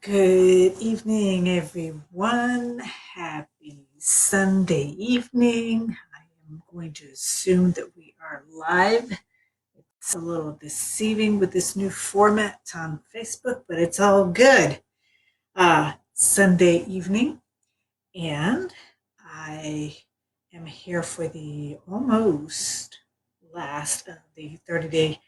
Good evening, everyone. Happy Sunday evening. I am going to assume that we are live. It's a little deceiving with this new format on Facebook, but it's all good. Sunday evening, and I am here for the almost last of the 30-day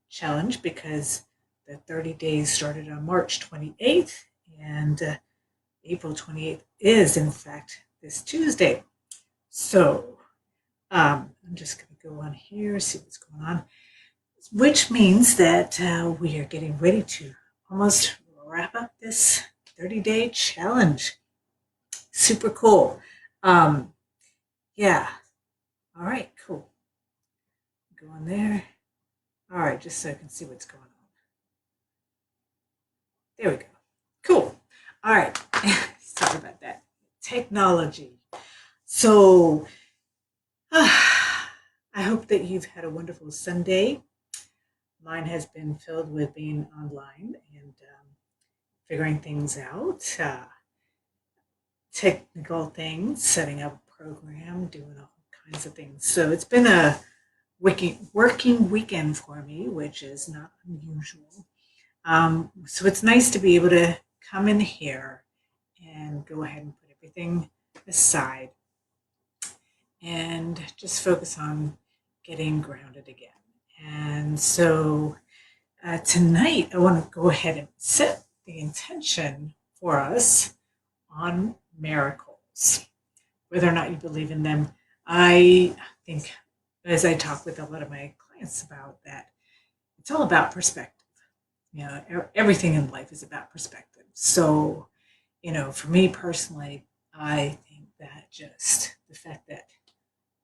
challenge because the 30 days started on March 28th, and April 28th is, in fact, this Tuesday. So I'm just going to go on here, see what's going on, which means that we are getting ready to almost wrap up this 30-day challenge. Super cool. Um, yeah. All right, cool. Go on there. All right, just so I can see what's going on. There we go. Cool. All right. Sorry about that. Technology. So, I hope that you've had a wonderful Sunday. Mine has been filled with being online and figuring things out, technical things, setting up a program, doing all kinds of things. So it's been a working weekend for me, which is not unusual. So it's nice to be able to come in here and go ahead and put everything aside and just focus on getting grounded again. And so tonight, I want to go ahead and set the intention for us on miracles. Whether or not you believe in them, I think, as I talk with a lot of my clients about that, it's all about perspective. Everything in life is about perspective. So, for me personally, I think that just the fact that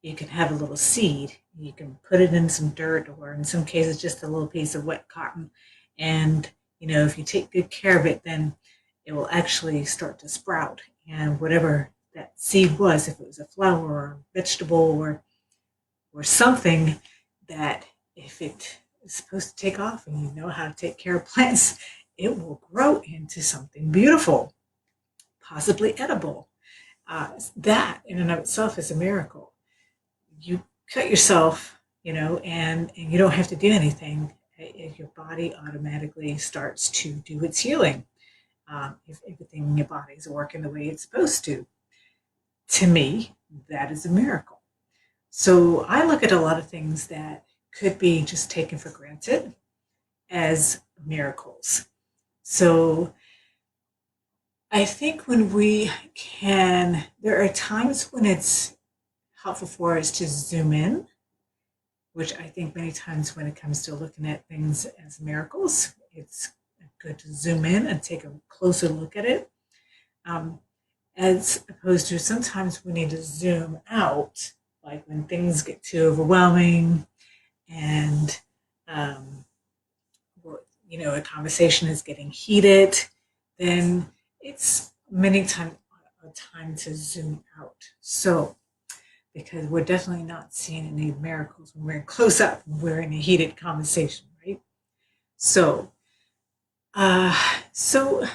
you can have a little seed, you can put it in some dirt, or in some cases, just a little piece of wet cotton. And, if you take good care of it, then it will actually start to sprout. And whatever that seed was, if it was a flower or a vegetable or something, that if it is supposed to take off and you know how to take care of plants, it will grow into something beautiful, possibly edible. That in and of itself is a miracle. You cut yourself, and you don't have to do anything. Your body automatically starts to do its healing. If everything in your body is working the way it's supposed to me, that is a miracle. So I look at a lot of things that could be just taken for granted as miracles. So I think there are times when it's helpful for us to zoom in, which I think many times when it comes to looking at things as miracles, it's good to zoom in and take a closer look at it. Um, as opposed to sometimes we need to zoom out, like when things get too overwhelming and, um, a conversation is getting heated, then it's many times a time to zoom out. So, because we're definitely not seeing any miracles when we're close up, when we're in a heated conversation, right? So, so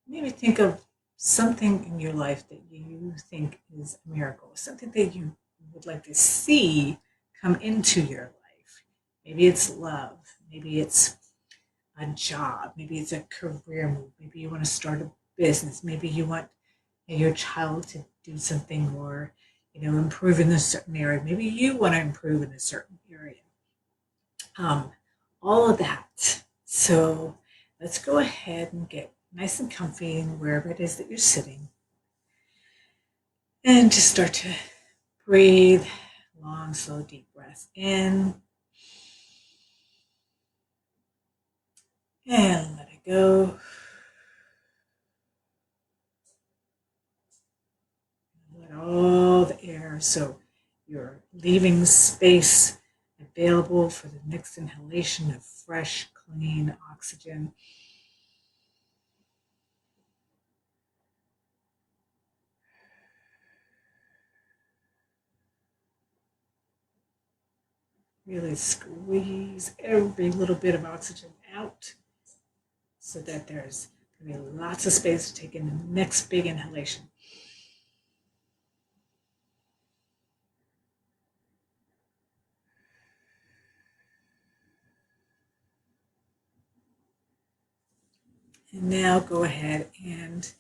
maybe think of something in your life that you think is a miracle, something that you would like to see come into your life. Maybe it's love, maybe it's a job, maybe it's a career move, maybe you want to start a business, maybe you want your child to do something or improve in a certain area. Maybe you want to improve in a certain area. Um, all of that. So let's go ahead and get nice and comfy and wherever it is that you're sitting. And just start to breathe long, slow, deep breaths in. And let it go. Let all the air, so you're leaving space available for the next inhalation of fresh, clean oxygen. Really squeeze every little bit of oxygen out so that there's Give me lots of space to take in the next big inhalation. And now go ahead and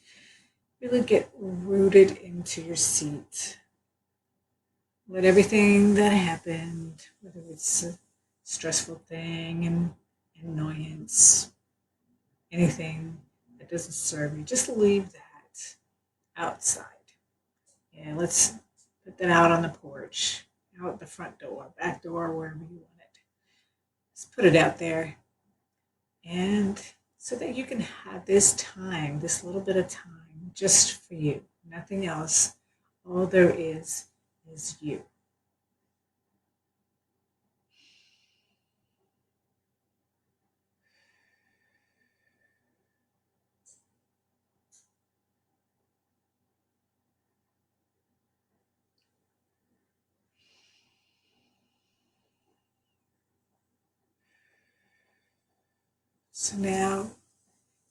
really get rooted into your seat. Let everything that happened, whether it's a stressful thing, an annoyance, anything that doesn't serve you, just leave that outside. Yeah, let's put that out on the porch, out the front door, back door, wherever you want it. Just put it out there. And so that you can have this time, this little bit of time just for you, nothing else. All there is you. So now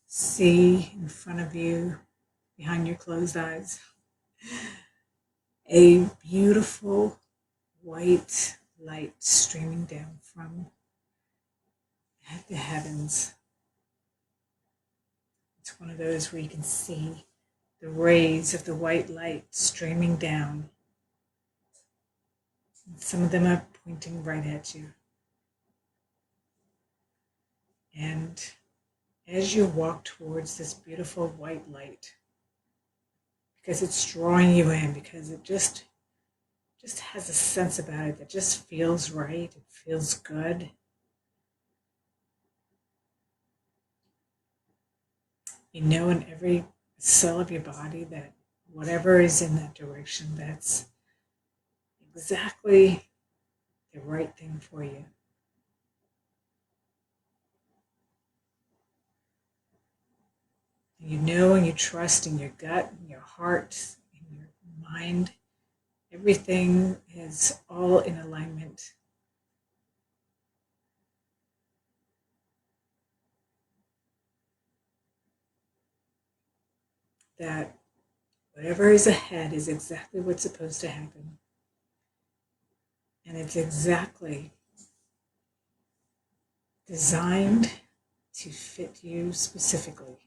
see in front of you, behind your closed eyes, a beautiful white light streaming down from the heavens. It's one of those where you can see the rays of the white light streaming down. And some of them are pointing right at you. And as you walk towards this beautiful white light, because it's drawing you in, because it just has a sense about it that just feels right, it feels good. You know in every cell of your body that whatever is in that direction, that's exactly the right thing for you. You know and you trust in your gut, in your heart, in your mind. Everything is all in alignment. That whatever is ahead is exactly what's supposed to happen. And it's exactly designed to fit you specifically.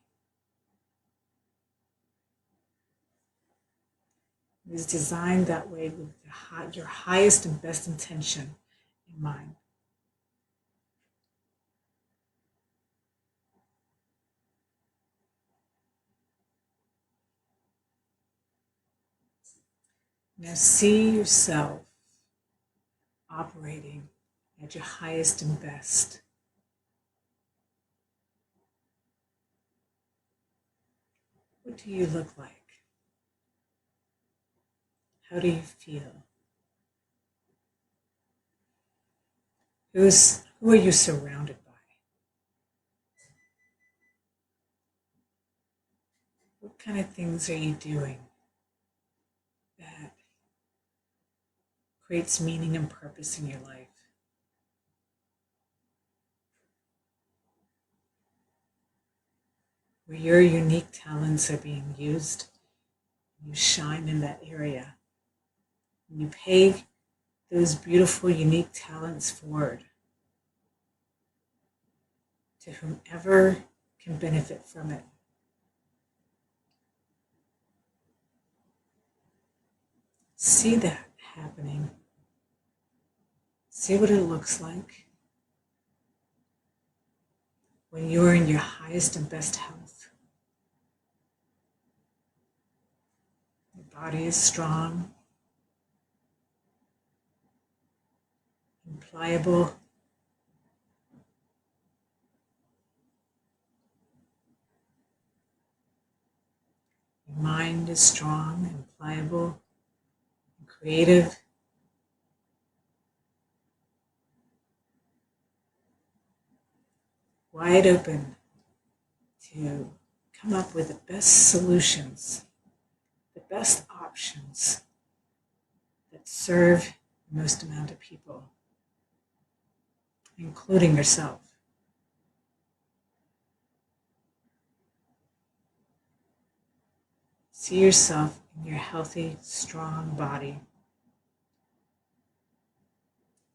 It is designed that way with your highest and best intention in mind. Now see yourself operating at your highest and best. What do you look like? How do you feel? Who are you surrounded by? What kind of things are you doing that creates meaning and purpose in your life? Where your unique talents are being used, you shine in that area. And you pay those beautiful, unique talents forward to whomever can benefit from it. See that happening. See what it looks like when you're in your highest and best health. Your body is strong and pliable. Your mind is strong and pliable and creative. Wide open to come up with the best solutions, the best options that serve the most amount of people, including yourself. See yourself in your healthy, strong body,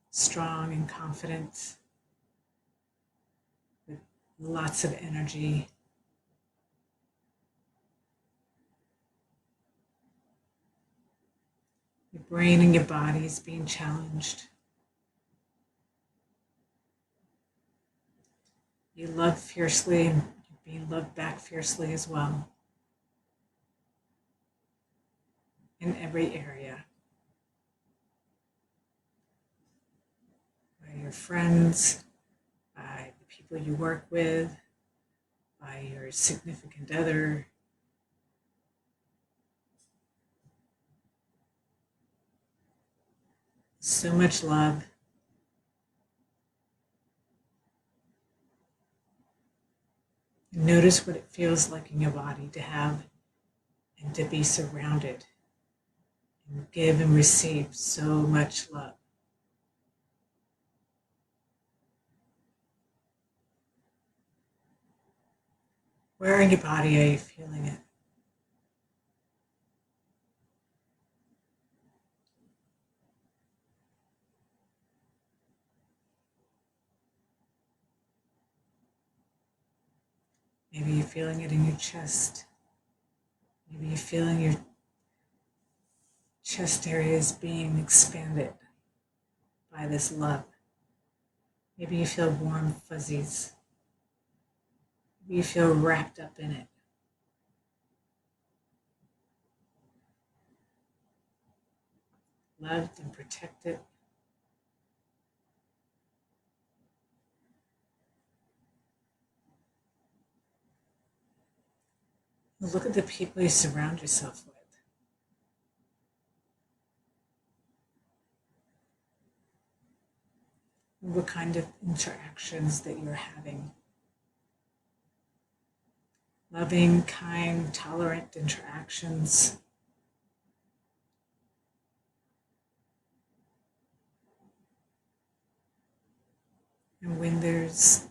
strong and confident, with lots of energy. Your brain and your body is being challenged. You love fiercely and you're being loved back fiercely as well. In every area. By your friends, by the people you work with, by your significant other. So much love. Notice what it feels like in your body to have and to be surrounded and give and receive so much love. Where in your body are you feeling it? Maybe you're feeling it in your chest. Maybe you're feeling your chest area is being expanded by this love. Maybe you feel warm fuzzies. Maybe you feel wrapped up in it. Loved and protected. Look at the people you surround yourself with. What kind of interactions that you're having. Loving, kind, tolerant interactions. And when there's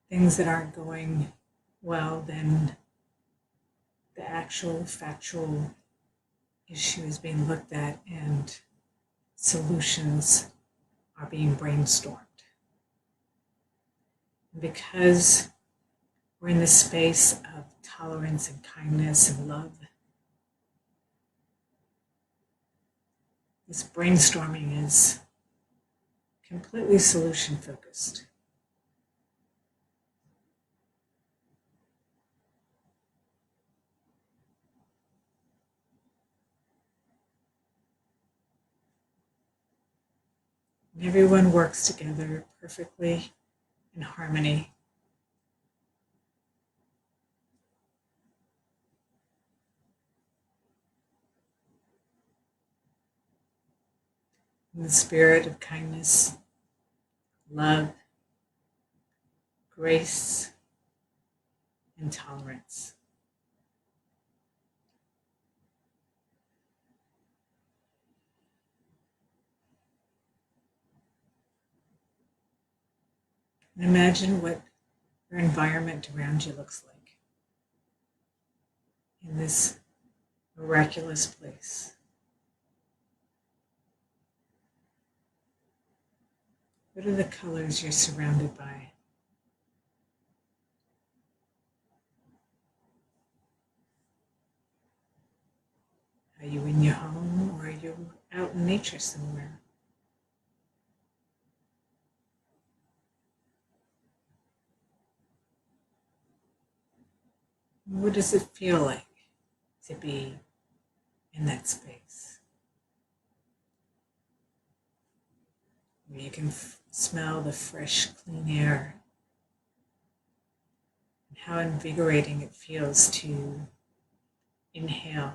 things that aren't going well, then the actual factual issue is being looked at and solutions are being brainstormed. And because we're in the space of tolerance and kindness and love, this brainstorming is completely solution focused. And everyone works together perfectly in harmony. In the spirit of kindness, love, grace, and tolerance. And imagine what your environment around you looks like in this miraculous place. What are the colors you're surrounded by? Are you in your home or are you out in nature somewhere? What does it feel like to be in that space? Where you can smell the fresh, clean air and how invigorating it feels to inhale.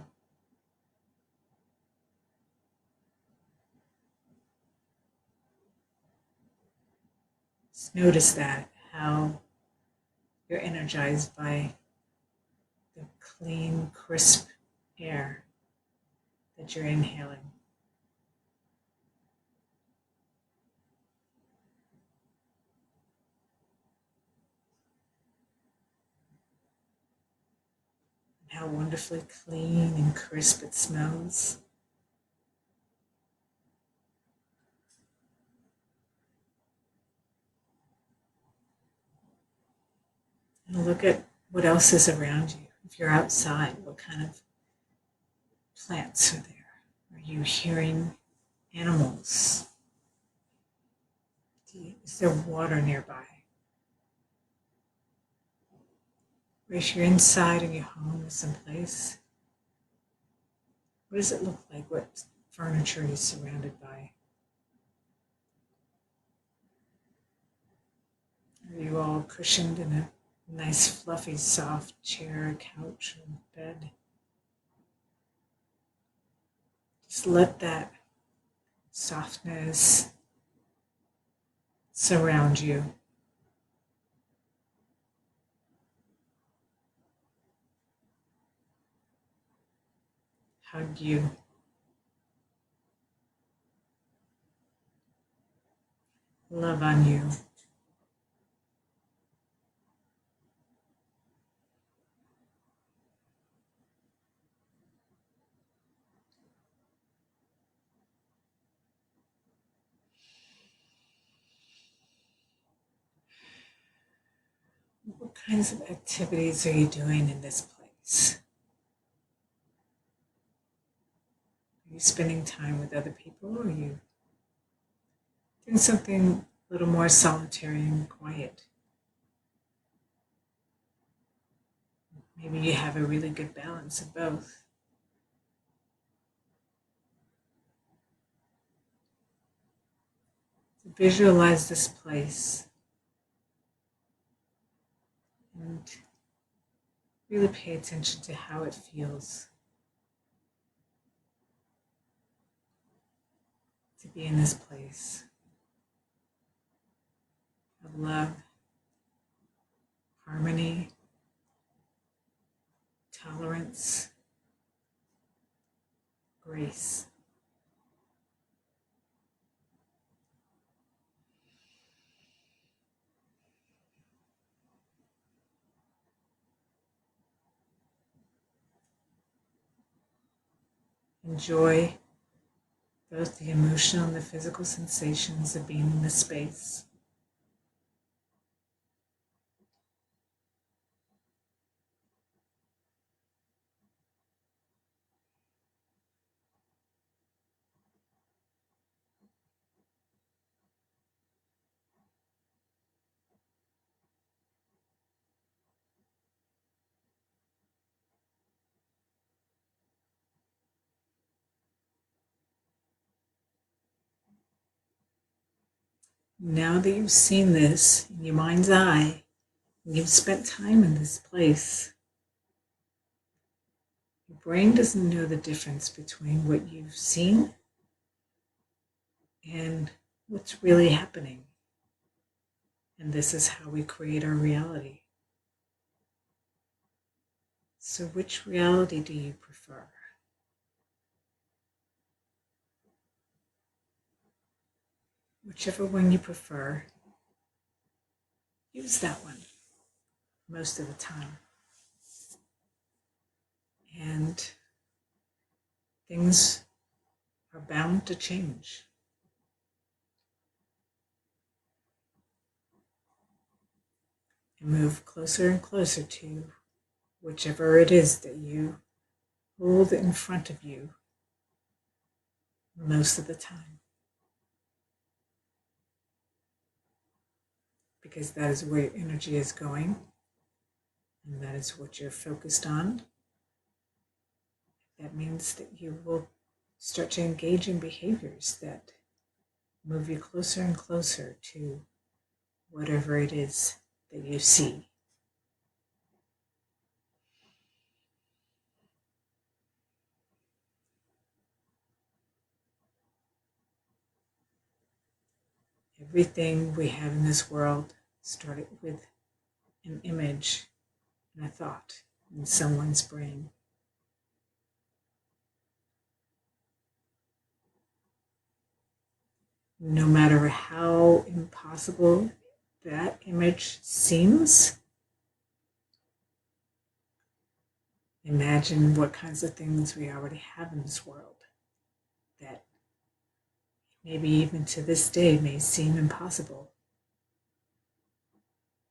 Just notice that, how you're energized by the clean, crisp air that you're inhaling. how wonderfully clean and crisp it smells. And look at what else is around you. If you're outside, what kind of plants are there? Are you hearing animals? Is there water nearby? Or if you're inside in your home or someplace, what does it look like? What furniture are you surrounded by? Are you all cushioned in a nice, fluffy, soft chair, couch, or bed? Just let that softness surround you. Hug you. Love on you. What kinds of activities are you doing in this place? Are you spending time with other people, or are you doing something a little more solitary and quiet? Maybe you have a really good balance of both. So visualize this place and really pay attention to how it feels to be in this place of love, harmony, tolerance, grace. Enjoy both the emotional and the physical sensations of being in this space. Now that you've seen this in your mind's eye, and you've spent time in this place, your brain doesn't know the difference between what you've seen and what's really happening. And this is how we create our reality. So which reality do you prefer? Whichever one you prefer, use that one most of the time. And things are bound to change. And move closer and closer to whichever it is that you hold in front of you most of the time. Because that is where your energy is going, and that is what you're focused on. That means that you will start to engage in behaviors that move you closer and closer to whatever it is that you see. Everything we have in this world started with an image and a thought in someone's brain. No matter how impossible that image seems, Imagine what kinds of things we already have in this world that maybe even to this day may seem impossible.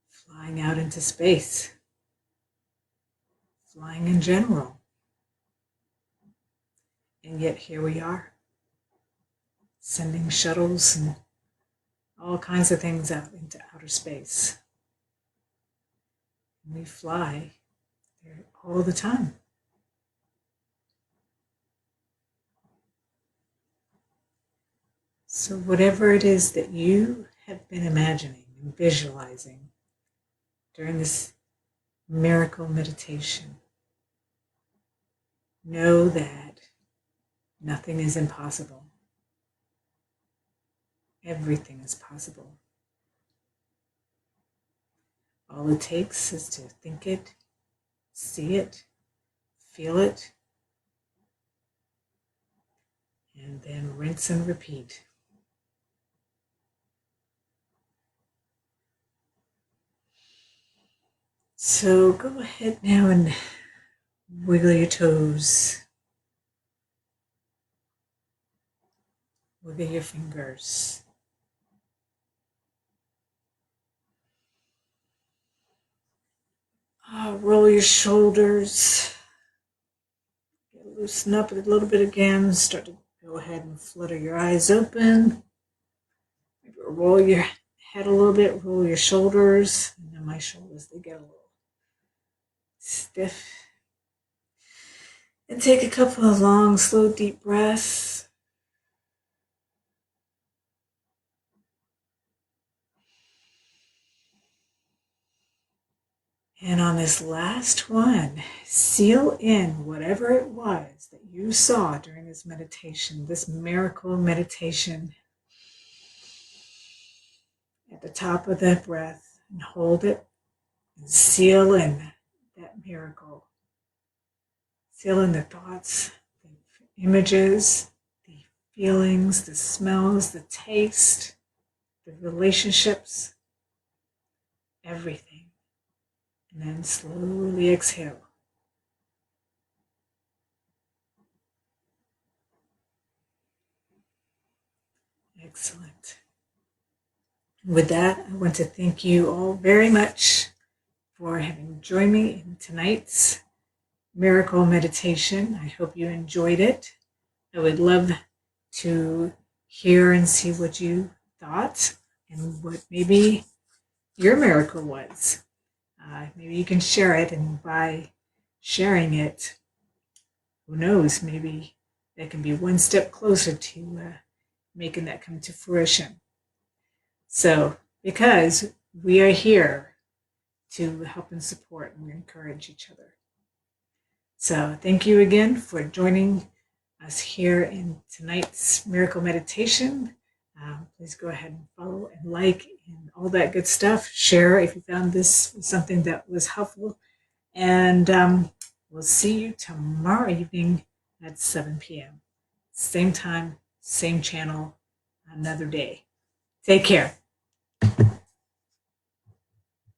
Flying out into space, flying in general. And yet here we are, sending shuttles and all kinds of things out into outer space. And we fly there all the time. So whatever it is that you have been imagining and visualizing during this miracle meditation, know that nothing is impossible. Everything is possible. All it takes is to think it, see it, feel it, and then rinse and repeat. So go ahead now and wiggle your toes, wiggle your fingers. Roll your shoulders. Loosen up a little bit again. Start to go ahead and flutter your eyes open. Maybe roll your head a little bit, roll your shoulders. And then my shoulders, they get a little stiff. And take a couple of long, slow, deep breaths. And on this last one, seal in whatever it was that you saw during this meditation, this miracle meditation. At the top of that breath, and hold it and seal in that miracle. Seal in the thoughts, the images, the feelings, the smells, the taste, the relationships, everything. And then slowly exhale. Excellent. With that, I want to thank you all very much for having joined me in tonight's miracle meditation. I hope you enjoyed it. I would love to hear and see what you thought and what maybe your miracle was. Maybe you can share it, and by sharing it, who knows, maybe that can be one step closer to making that come to fruition. So, because we are here to help and support and encourage each other. So, thank you again for joining us here in tonight's miracle meditation. Please go ahead and follow and like and all that good stuff. Share if you found this something that was helpful. And we'll see you tomorrow evening at 7 p.m. Same time, same channel, another day. Take care.